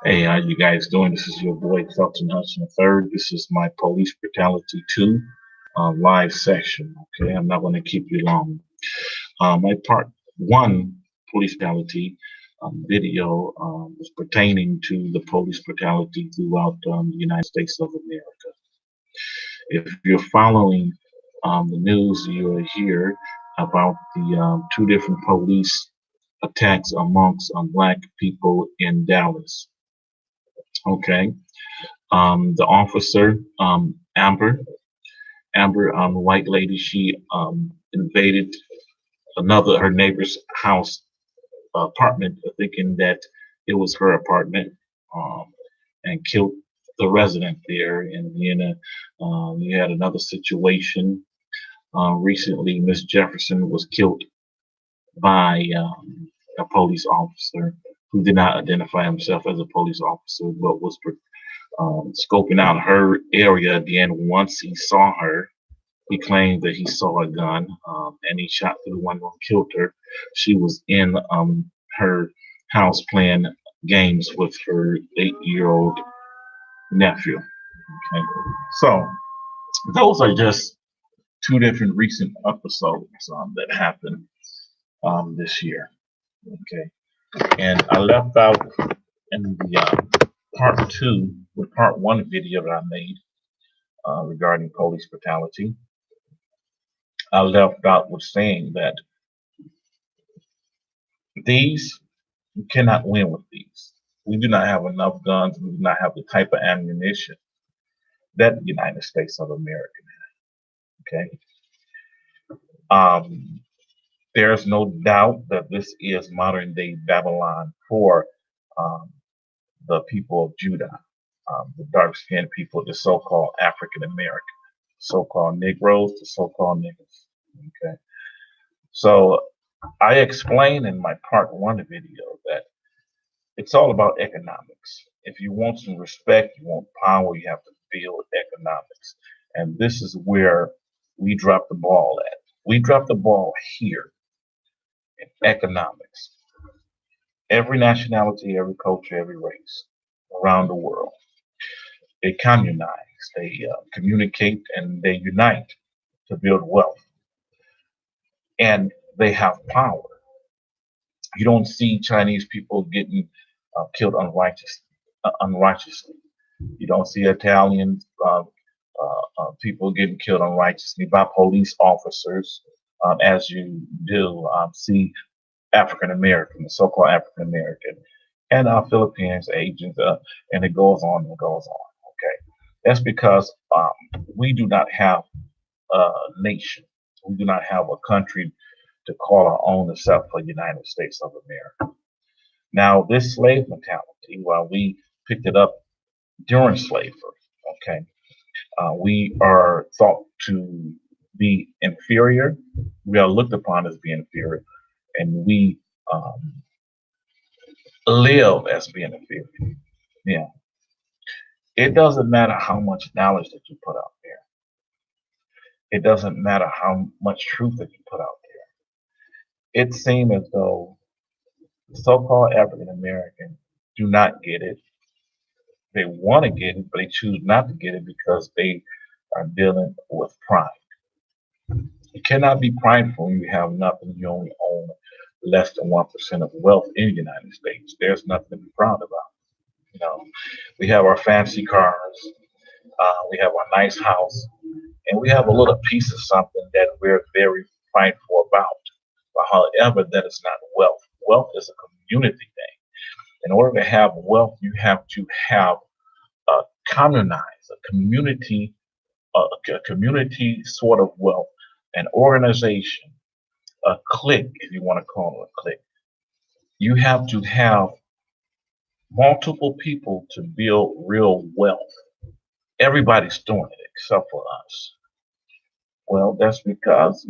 Hey, how you guys doing? This is your boy Felton Hudson III. This is my Police Brutality 2 live session. Okay, I'm not going to keep you long. My part one police brutality video is pertaining to the police brutality throughout the United States of America. If you're following the news, you'll hear about the two different police attacks amongst black people in Dallas. Okay. The officer, Amber, white lady, she invaded her neighbor's house apartment, thinking that it was her apartment, um, and killed the resident there. And then you had another situation recently. Miss Jefferson was killed by a police officer who did not identify himself as a police officer, but was scoping out her area. Then once he saw her, he claimed that he saw a gun, and he shot through the window and killed her. She was in her house playing games with her 8-year-old nephew. Okay, so those are just two different recent episodes that happened this year. Okay, and I left out in the part two, with part one video that I made regarding police brutality. I left out with saying that these, you cannot win with these. We do not have enough guns. We do not have the type of ammunition that the United States of America has. Okay. There's no doubt that this is modern day Babylon for um, the people of Judah, the dark skinned people, the so called African American, so called Negroes, the so called niggas. Okay. So I explained in my part one video that it's all about economics. If you want some respect, you want power, you have to build economics. And this is where we drop the ball at. We drop the ball here in economics. Every nationality, every culture, every race around the world, they communize, they communicate, and they unite to build wealth. And they have power. You don't see Chinese people getting killed unrighteously. You don't see Italian people getting killed unrighteously by police officers, as you do see African American, the so-called African American, and Philippines agents, and it goes on and goes on. Okay, that's because we do not have a nation. We do not have a country to call our own except for the United States of America. Now, this slave mentality, while we picked it up during slavery, okay, we are thought to be inferior. We are looked upon as being inferior, and we live as being inferior. Yeah, it doesn't matter how much knowledge that you put out there. It doesn't matter how much truth that you put out there. It seems as though the so-called African American do not get it. They want to get it, but they choose not to get it because they are dealing with pride. You cannot be prideful when you have nothing. You only own less than 1% of wealth in the United States. There's nothing to be proud about. You know, we have our fancy cars, we have our nice house, and we have a little piece of something that we're very prideful about. But however, that is not wealth. Wealth is a community thing. In order to have wealth, you have to have a communize, a community sort of wealth, an organization, a clique, if you want to call it a clique. You have to have multiple people to build real wealth. Everybody's doing it except for us. Well, that's because,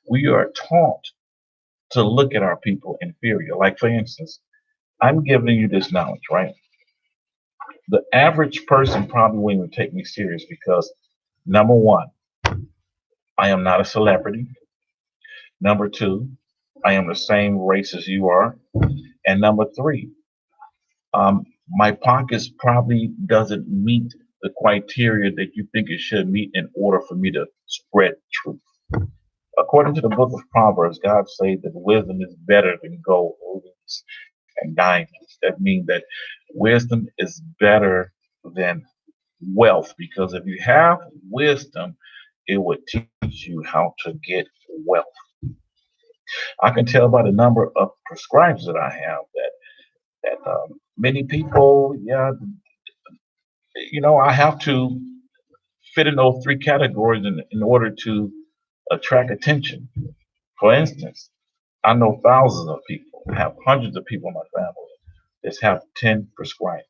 we are taught to look at our people inferior. Like, for instance, I'm giving you this knowledge, right? The average person probably won't even take me serious because, number one, I am not a celebrity. Number two, I am the same race as you are. And number three, My pockets probably doesn't meet the criteria that you think it should meet in order for me to spread truth. According to the book of Proverbs, God says that wisdom is better than gold, rubies, and diamonds. That means that wisdom is better than wealth, because if you have wisdom, it would teach you how to get wealth. I can tell by the number of prescribes that I have that many people, yeah, I have to fit in those three categories in order to attract attention. For instance, I know thousands of people, I have hundreds of people in my family that have 10 prescribers.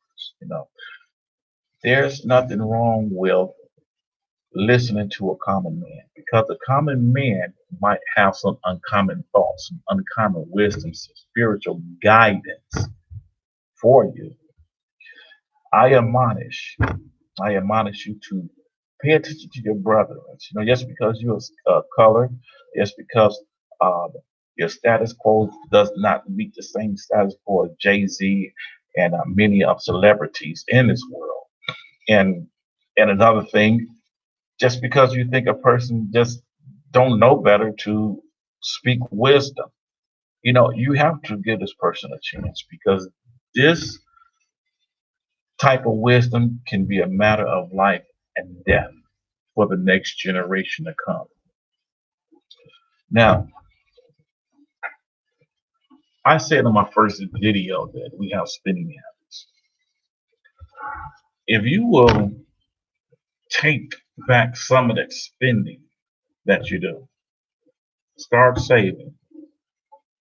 There's nothing wrong with listening to a common man, because a common man might have some uncommon thoughts, some uncommon wisdom, some spiritual guidance for you. I admonish, I admonish you to pay attention to your brethren. Just because you're colored, just because uh, your status quo does not meet the same status quo as Jay-Z and many of celebrities in this world. And another thing, just because you think a person just don't know better to speak wisdom, you have to give this person a chance, because this type of wisdom can be a matter of life and death for the next generation to come. Now, I said in my first video that we have spending habits. If you will take back some of that spending that you do, start saving,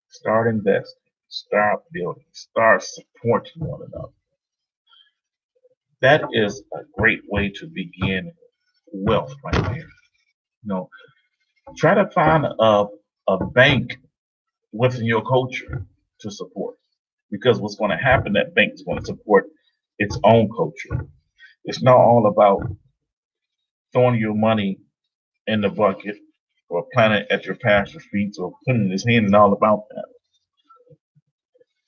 start investing, start building, start supporting one another. That is a great way to begin wealth right there. Know, Try to find a bank within your culture to support. Because what's going to happen, that bank is going to support its own culture. It's not all about throwing your money in the bucket or planting it at your pastor's feet or putting it in his hand, and all about that.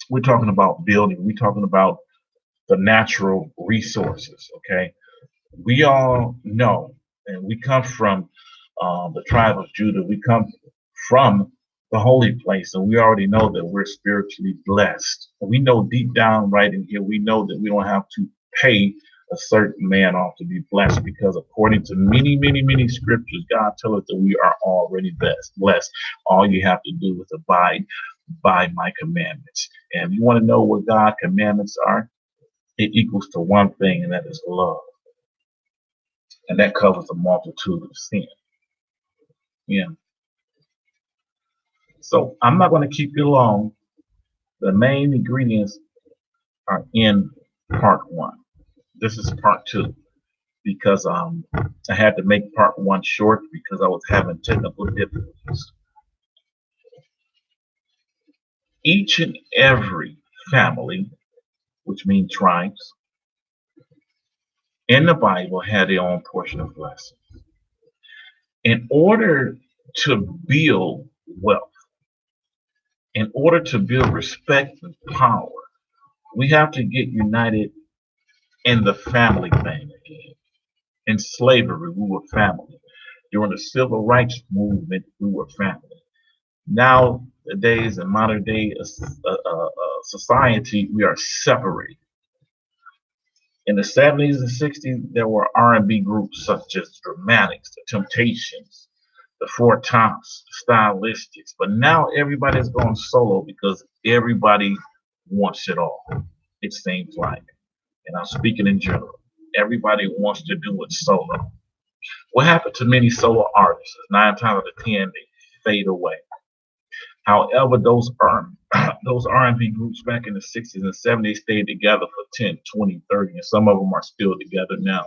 We're talking about building. We're talking about the natural resources, okay? We all know, and we come from the tribe of Judah. We come from the holy place, and we already know that we're spiritually blessed. We know deep down right in here, we know that we don't have to pay a certain man off to be blessed, because according to many, many, many scriptures, God tells us that we are already blessed. All you have to do is abide by my commandments. And if you want to know what God's commandments are, it equals to one thing, and that is love. And that covers a multitude of sin. Yeah. So I'm not going to keep you long. The main ingredients are in part one. This is part two, because I had to make part one short because I was having technical difficulties. Each and every family, which means tribes, in the Bible had their own portion of blessing. In order to build wealth, in order to build respect and power, we have to get united in the family thing again. In slavery, we were family. During the civil rights movement, we were family. Nowadays, in modern day society, we are separated. In the 70s and 60s, there were R&B groups such as Dramatics, The Temptations, the Four Tops, the Stylistics. But now everybody's going solo because everybody wants it all. It seems like, and I'm speaking in general, everybody wants to do it solo. What happened to many solo artists is 9 times out of 10 they fade away. However, those R&B groups back in the 60s and 70s stayed together for 10, 20, 30, and some of them are still together now.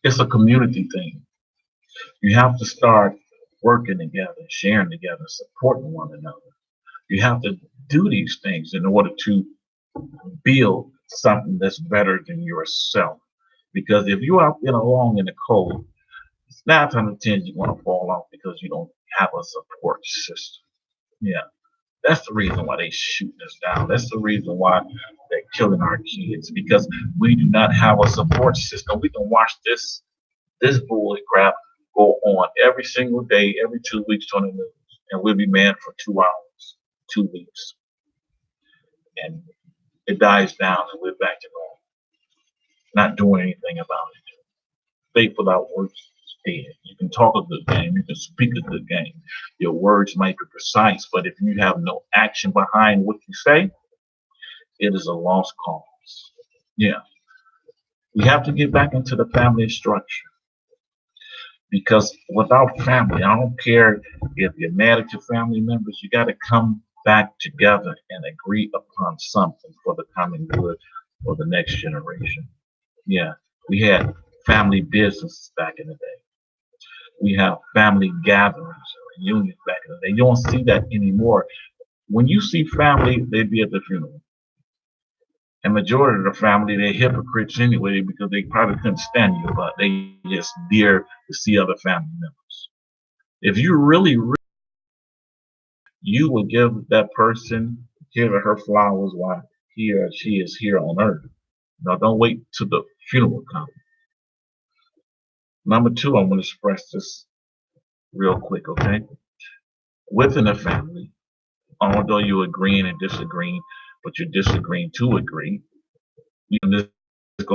It's a community thing. You have to start working together, sharing together, supporting one another. You have to do these things in order to build something that's better than yourself. Because if you're out there alone in the cold, 9 times out of 10 you're going to fall off because you don't have a support system. Yeah. That's the reason why they shooting us down. That's the reason why that killing our kids because we do not have a support system. We can watch this bully crap go on every single day, every 2 weeks on the news, and we'll be mad for 2 hours, 2 weeks, and it dies down, and we're back to normal, not doing anything about it. Faith without works is dead. You can talk a good game, you can speak a good game. Your words might be precise, but if you have no action behind what you say, it is a lost cause. Yeah, we have to get back into the family structure because without family, I don't care if you're mad at your family members, you got to come back together and agree upon something for the common good for the next generation. Yeah, we had family businesses back in the day. We have family gatherings or reunions back in the day. You don't see that anymore. When you see family, they'd be at the funeral. And majority of the family, they're hypocrites anyway because they probably couldn't stand you, but they just dare to see other family members. If you really, you would give that person, give her flowers while he or she is here on earth. Now, don't wait till the funeral comes. Number two, I'm going to express this real quick, okay? Within a family, although you're agreeing and disagreeing, but you're disagreeing to agree, you can